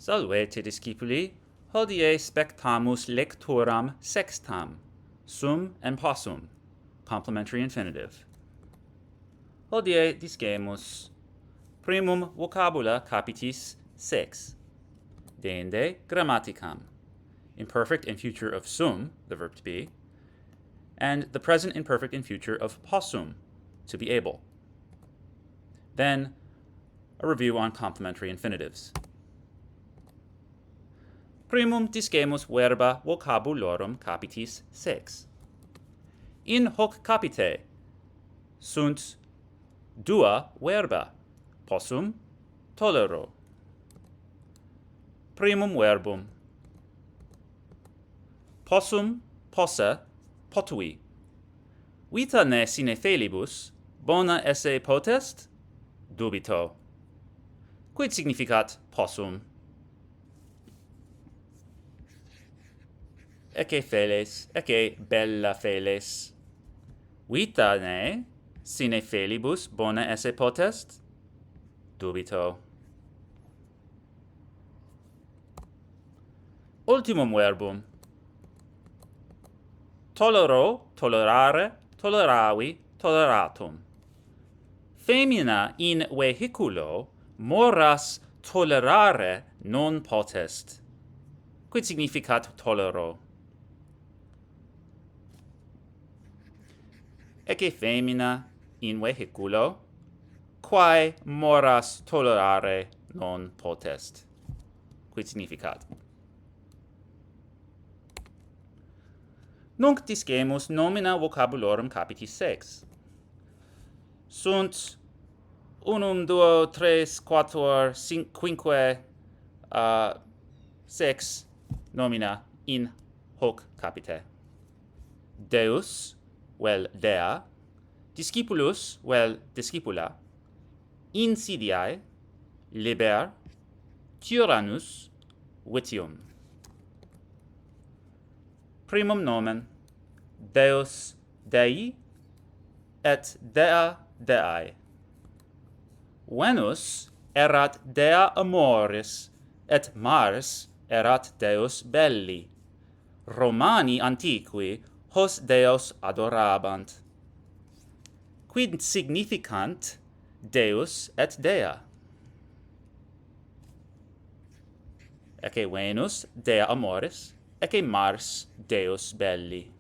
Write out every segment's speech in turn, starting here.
Salvete discipuli, hodie spectamus lecturam sextam, sum and possum, complementary infinitive. Hodie discemus primum vocabula capitis sex, deinde grammaticam, imperfect and future of sum, the verb to be, and the present imperfect and future of possum, to be able. Then, a review on complementary infinitives. Primum discemus verba vocabulorum capitis sex. In hoc capite sunt dua verba, possum, tolero. Primum verbum. Possum, possa, potui. Vita ne sine felibus, bona esse potest? Dubito. Quid significat possum? Ecce feles, ecce bella feles. Vita ne sine felibus bona esse potest? Dubito. Ultimum verbum. Tolero, tolerare, toleravi, toleratum. Femina in vehiculo moras tolerare non potest. Quid significat tolero? Ecce femina in vehiculo, quae moras tolerare non potest. Quid significat? Nunc discemus nomina vocabulorum capitis sex. Sunt unum, duo, tres, quatuor, quinque, sex nomina in hoc capite. Deus, vel dea, discipulus, vel discipula, insidiae, liber, tyrannus, vitium. Primum nomen, Deus Dei, et Dea Deae. Venus erat Dea amoris, et Mars erat Deus belli. Romani antiqui hos Deos adorabant. Quid significant Deus et Dea? Ecce Venus Dea amoris, ecce Mars Deus belli.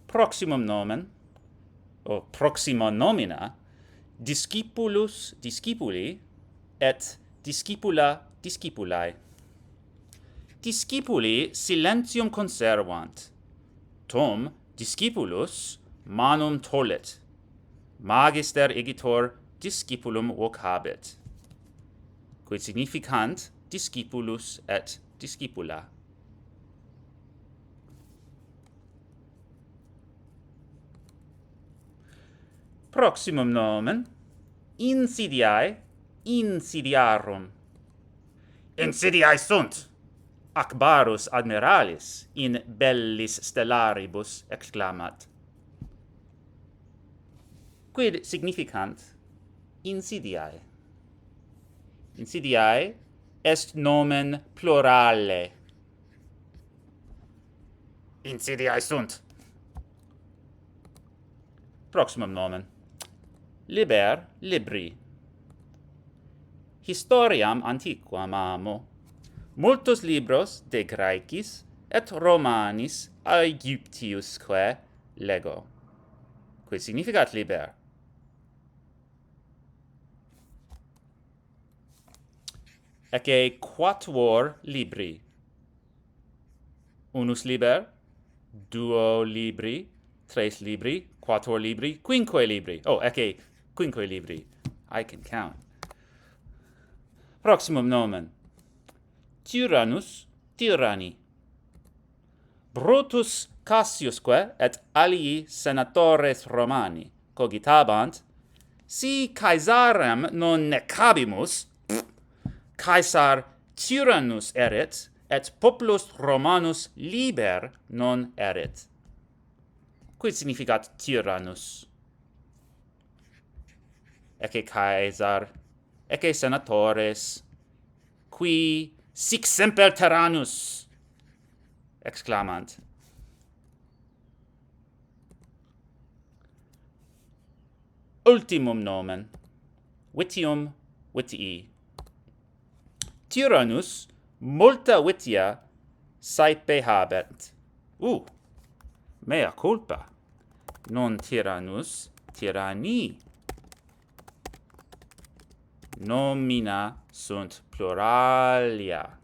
Proximum nomen, o proxima nomina, discipulus discipuli, et discipula discipulae. Discipuli silentium conservant, tom discipulus manum tollit, magister igitor discipulum vocabit. Quid significant discipulus et discipula. Proximum nomen, insidiae, insidiarum. Insidiae sunt, Acbarus admiralis in bellis stellaribus exclamat. Quid significant insidiae? Insidiae est nomen plurale. Insidiae sunt. Proximum nomen. Liber libri. Historiam antiquam amo. Multos libros de Graecis et Romanis Aegyptiusque lego. Quid significat liber? Ecce quatuor libri. Unus liber, duo libri, tres libri, quatuor libri, quinque libri. Oh, ecce quinque libri. I can count. Proximum nomen. Tyrannus tyranni. Brutus Cassiusque et alii senatores Romani cogitabant, si Caesarem non necabimus, Caesar tyrannus erit, et populus Romanus liber non erit. Quid significat tyrannus? ecce Caesar, ecce senatores, qui sic semper tyrannus, exclamant. Ultimum nomen, vitium vitii. Tyrannus multa vitia saepe habent. Mea culpa. Non tyrannus, tyranni. Nomina sunt pluralia.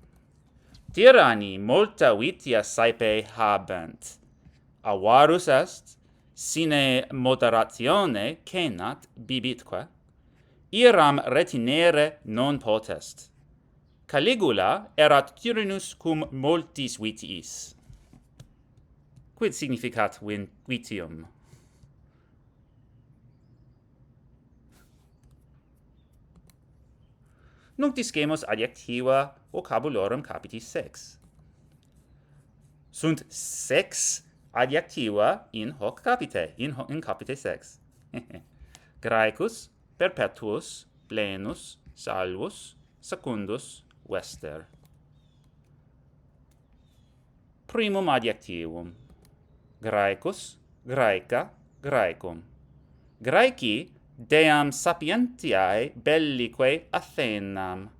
Tyranni multa vitia saepe habent. Avarus est, sine moderatione cenat bibitque. Iram retinere non potest. Caligula erat tyrannus cum multis vitiis. Quid significat vitium? Nunc discemus adjectiva vocabulorum capiti 6. Sunt 6 adjectiva in hoc capite, in capite 6. Graecus, perpetuus, plenus, salvus, secundus, vester. Primum adjectivum. Graecus, Graeca, Graecum. Graeci deam sapientiae bellique Athenam.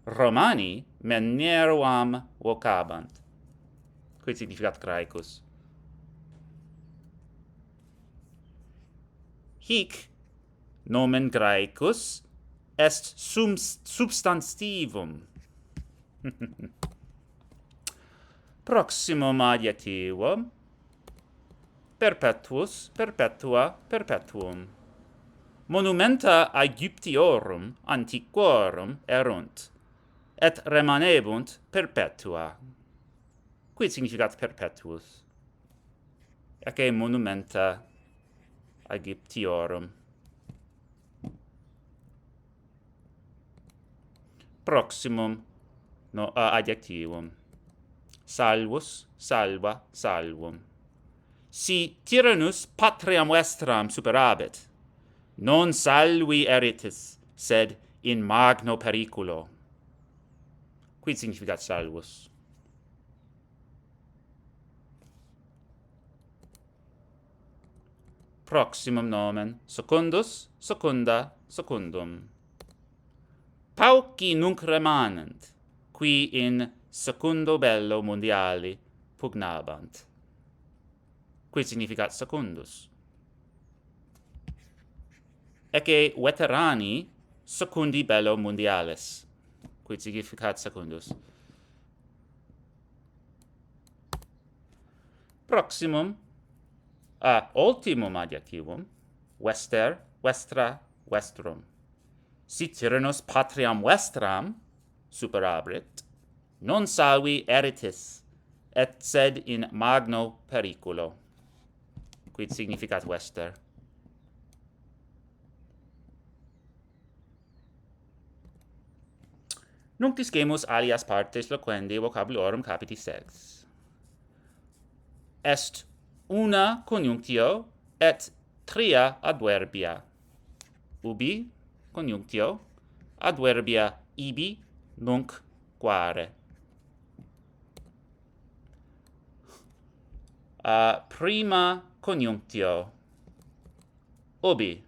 Romani manieruam vocabant. Quid significat Graecus? Hic nomen Graecus est substantivum. Proximum adjectivum. Perpetuus, perpetua, perpetuum. Monumenta Aegyptiorum antiquorum erunt, et remanebunt perpetua. Quid significat perpetuus? Ecce monumenta Aegyptiorum. Proximum adjectivum. Salvus, salva, salvum. Si tyrannus patriam vestram superabit, non salvi eritis, sed in magno periculo. Quid significat salvus? Proximum nomen, secundus, secunda, secundum. Pauci nunc remanent, qui in secundo bello mondiali pugnabant. Quid significat secundus? Ecce veterani secundi bello mondialis. Quid significat secundus? Proximum, ultimum adjectivum, vester, vestra, vestrum. Si tyrannus patriam vestram superabit, non salvi eritis, et sed in magno periculo. Quid significat vester? Nunc discemus alias partes loquendi vocabulorum capiti 6. Est una conjunctio et tria adverbia. Ubi conjunctio, adverbia ibi, nunc quare. Prima conjunctio. Ubi.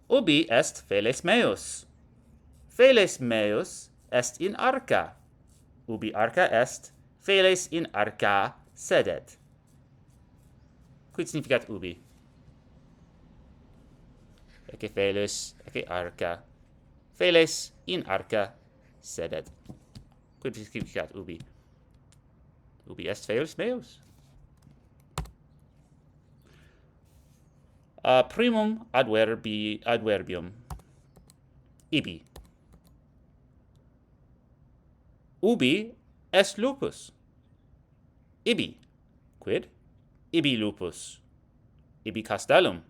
Ubi est feles meus. Feles meus est in arca. Ubi arca est, feles in arca sedet. Quid significat ubi? Ecce feles, ecce arca. Feles in arca sedet. Quid significat ubi? Ubi est feles meus. Primum adverbium. Ibi. Ubi est lupus. Ibi. Quid? Ibi lupus. Ibi castellum.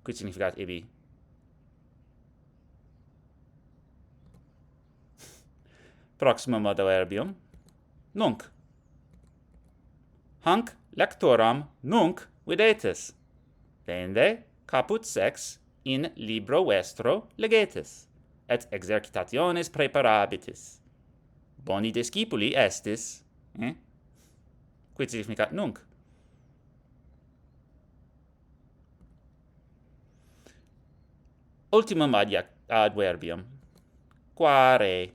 Quid significat ibi? Proximum adverbium. Nunc. Hanc lectūram nunc videtis. Deinde caput sex in libro vestro legetis, et exercitationes preparabitis. Boni discipuli estis, quid significat nunc? Ultimum adverbium, quare.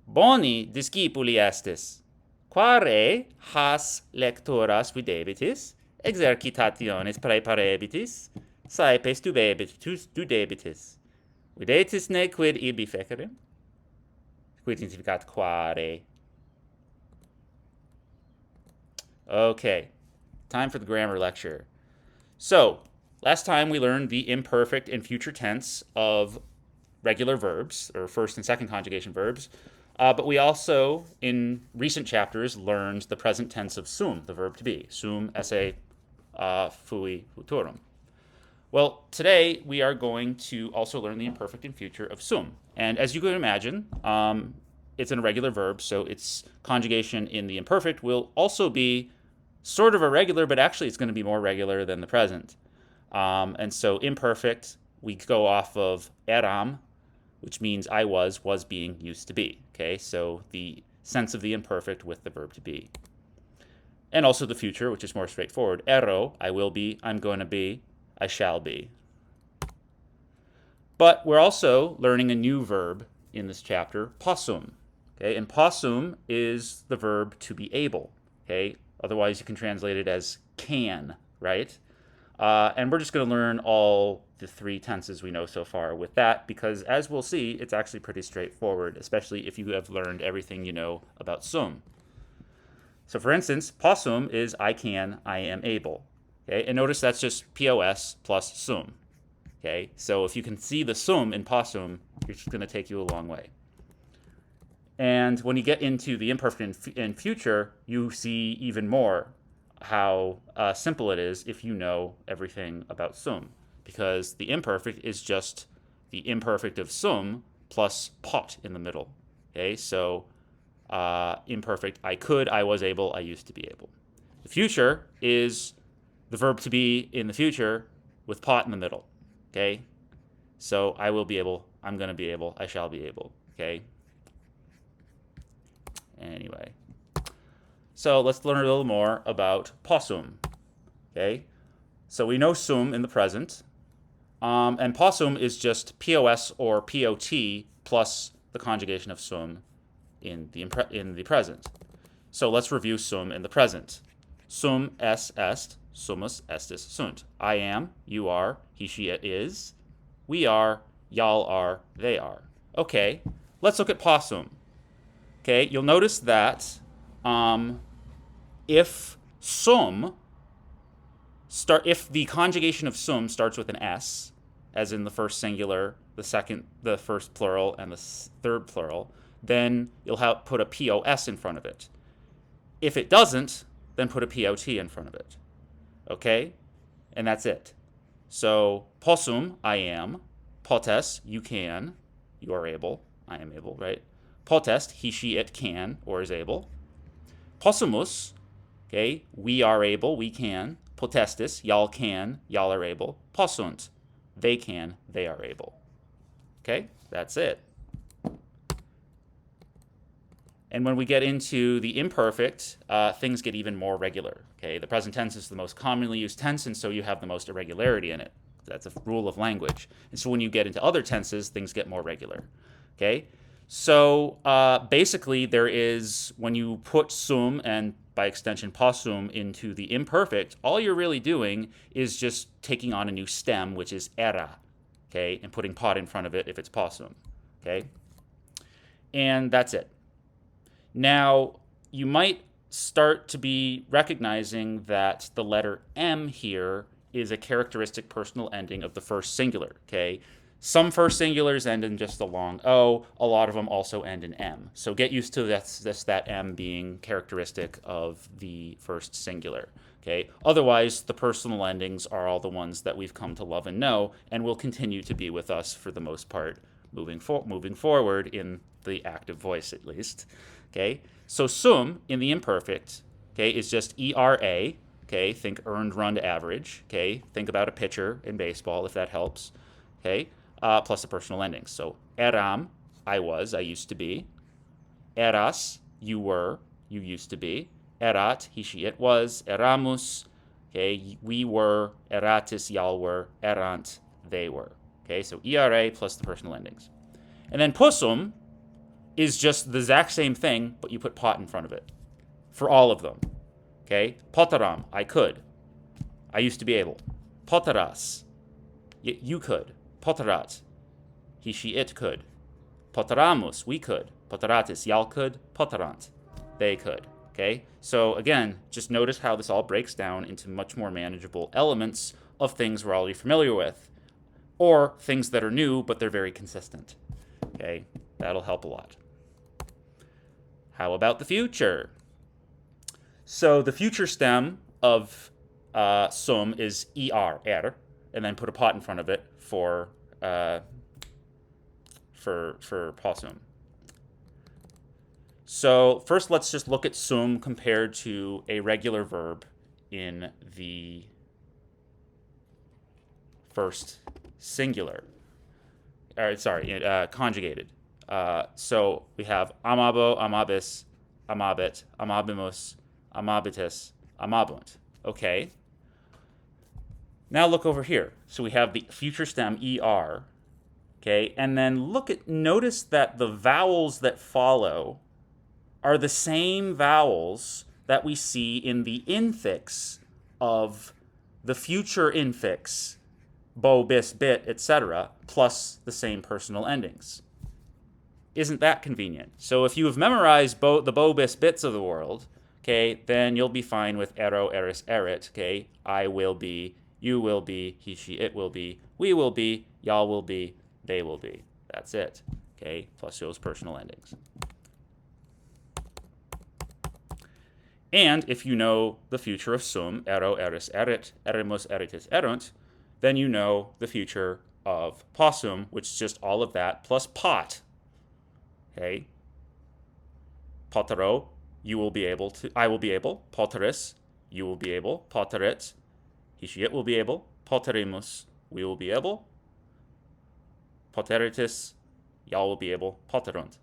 Boni discipuli estis, quare has lecturas videbitis, exercitationes praeparebitis, saepes dudebitis. Videtis ne quid ibi fecerem? Quid significat quare. Okay, time for the grammar lecture. So, last time we learned the imperfect and future tense of regular verbs, or first and second conjugation verbs, but we also, in recent chapters, learned the present tense of sum, the verb to be. Sum esse fui futurum. Well, today we are going to also learn the imperfect and future of sum. And as you can imagine, it's an irregular verb, so its conjugation in the imperfect will also be sort of irregular, but actually it's going to be more regular than the present. And so imperfect, we go off of eram, which means I was being, used to be. Okay, so the sense of the imperfect with the verb to be. And also the future, which is more straightforward. Ero, I will be, I'm going to be, I shall be. But we're also learning a new verb in this chapter, possum. Okay, and possum is the verb to be able. Okay, otherwise you can translate it as can, right? And we're just going to learn all the three tenses we know so far with that, because as we'll see, it's actually pretty straightforward, especially if you have learned everything you know about sum. So for instance, possum is I can, I am able. Okay, and notice that's just POS plus sum. Okay, so if you can see the sum in possum, it's going to take you a long way. And when you get into the imperfect and future, you see even more how simple it is if you know everything about sum, because the imperfect is just the imperfect of sum plus pot in the middle. Okay, so imperfect, I could, I was able, I used to be able. The future is the verb to be in the future with pot in the middle. Okay, so I will be able, I'm going to be able, I shall be able. Okay, anyway. So let's learn a little more about possum. Okay, so we know sum in the present, and possum is just POS or POT plus the conjugation of sum in the present. So let's review sum in the present. Sum est, sumus estis sunt. I am, you are, he, she, it is, we are, y'all are, they are. Okay, let's look at possum. Okay, you'll notice that if the conjugation of sum starts with an s, as in the first singular, the first plural, and the third plural, then you'll put a POS in front of it. If it doesn't, then put a POT in front of it. Okay? And that's it. So, possum, I am. Potes, you can. You are able. I am able, right? Potest, he, she, it can, or is able. Possumus, okay, we are able, we can. Potestis, y'all can, y'all are able. Possunt, they can, they are able. Okay, that's it. And when we get into the imperfect, things get even more regular. Okay, the present tense is the most commonly used tense, and so you have the most irregularity in it. That's a rule of language. And so when you get into other tenses, things get more regular. Okay, so basically there is, when you put sum and by extension possum into the imperfect, all you're really doing is just taking on a new stem, which is era, okay, and putting pot in front of it if it's possum, okay? And that's it. Now, you might start to be recognizing that the letter M here is a characteristic personal ending of the first singular, okay? Some first singulars end in just a long O. A lot of them also end in M. So get used to that M being characteristic of the first singular. Okay. Otherwise, the personal endings are all the ones that we've come to love and know, and will continue to be with us for the most part, moving forward in the active voice at least. Okay. So sum in the imperfect, okay, is just ERA. Okay, think earned run average. Okay, think about a pitcher in baseball if that helps. Okay, plus the personal endings. So eram, I was, I used to be. Eras, you were, you used to be. Erat, he, she, it was. Eramus, okay, we were. Eratis, y'all were. Erant, they were. Okay, so ERA plus the personal endings. And then Possum is just the exact same thing, but you put pot in front of it for all of them. Okay, potaram, I could. I used to be able. Potaras, you could. Potarat, he, she, it could. Potaramus, we could. Potaratis, y'all could. Potarant, they could. Okay, so again, just notice how this all breaks down into much more manageable elements of things we're already familiar with, or things that are new, but they're very consistent. Okay, that'll help a lot. How about the future? So the future stem of sum is er, and then put a pot in front of it for possum. So first, let's just look at sum compared to a regular verb in the first singular. Conjugated. So we have amabo, amabis, amabit, amabimus, amabitus, amabunt. Okay. Now look over here. So we have the future stem er. Okay, and then notice that the vowels that follow are the same vowels that we see in the infix of the future infix, bo, bis, bit, etc., plus the same personal endings. Isn't that convenient? So if you have memorized the bo, bis, bits of the world, okay, then you'll be fine with ero, eris, erit, okay? I will be, you will be, he, she, it will be, we will be, y'all will be, they will be. That's it, okay? Plus those personal endings. And if you know the future of sum, ero, eris, erit, erimus, eritis, erunt, then you know the future of possum, which is just all of that, plus pot. Okay? Potero, you will be able to, I will be able. Poteris, you will be able. Poterit, he, she, it will be able. Poterimus, we will be able. Poteritis, y'all will be able. Poterunt,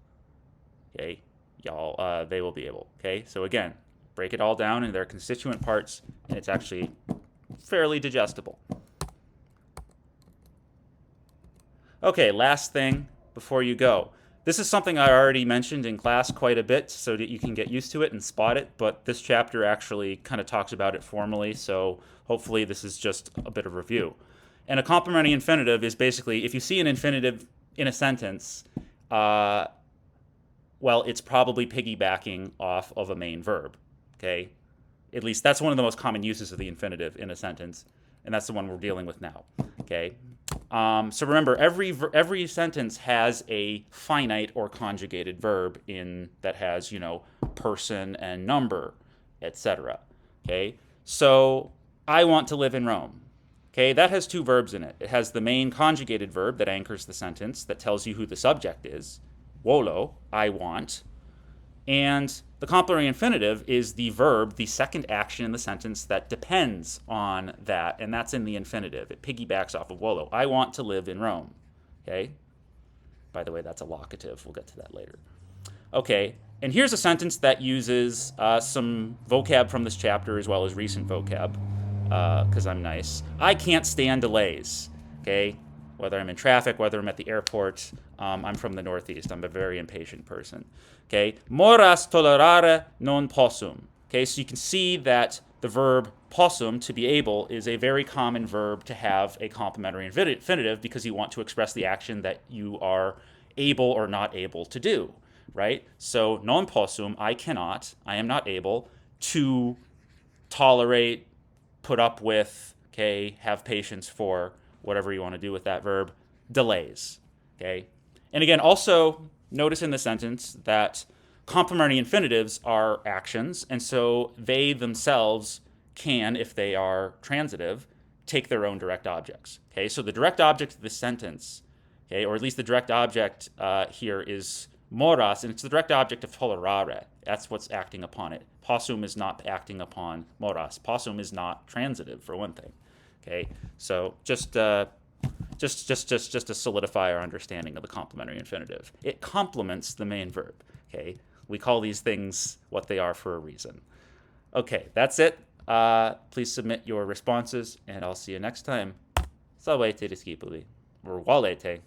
okay? Y'all, they will be able, okay? So again, break it all down into their constituent parts, and it's actually fairly digestible. Okay, last thing before you go. This is something I already mentioned in class quite a bit so that you can get used to it and spot it, but this chapter actually kind of talks about it formally, so hopefully this is just a bit of review. And a complementary infinitive is basically, if you see an infinitive in a sentence, well, it's probably piggybacking off of a main verb, okay? At least that's one of the most common uses of the infinitive in a sentence, and that's the one we're dealing with now, okay? So remember, every sentence has a finite or conjugated verb in that has, person and number, etc. Okay? So I want to live in Rome. Okay, that has two verbs in it. It has the main conjugated verb that anchors the sentence, that tells you who the subject is, volo, I want. And the complementary infinitive is the verb, the second action in the sentence that depends on that, and that's in the infinitive. It piggybacks off of volo. I want to live in Rome. Okay? By the way, that's a locative. We'll get to that later. Okay, and here's a sentence that uses some vocab from this chapter as well as recent vocab, because I'm nice. I can't stand delays. Okay? Whether I'm in traffic, whether I'm at the airport, I'm from the Northeast. I'm a very impatient person. Okay, moras tolerare non possum. Okay, so you can see that the verb possum, to be able, is a very common verb to have a complementary infinitive because you want to express the action that you are able or not able to do, right? So non possum, I cannot, I am not able to tolerate, put up with, okay, have patience for, whatever you want to do with that verb, delays, okay? And again, also notice in the sentence that complementary infinitives are actions, and so they themselves can, if they are transitive, take their own direct objects, okay? So the direct object of this sentence, okay, or at least the direct object here is Moras, and it's the direct object of tolerare. That's what's acting upon it. Possum is not acting upon moras. Possum is not transitive, for one thing. Okay, so just to solidify our understanding of the complementary infinitive, it complements the main verb. Okay, we call these things what they are for a reason. Okay, that's it. Please submit your responses, and I'll see you next time. Salvete discipuli, or valete.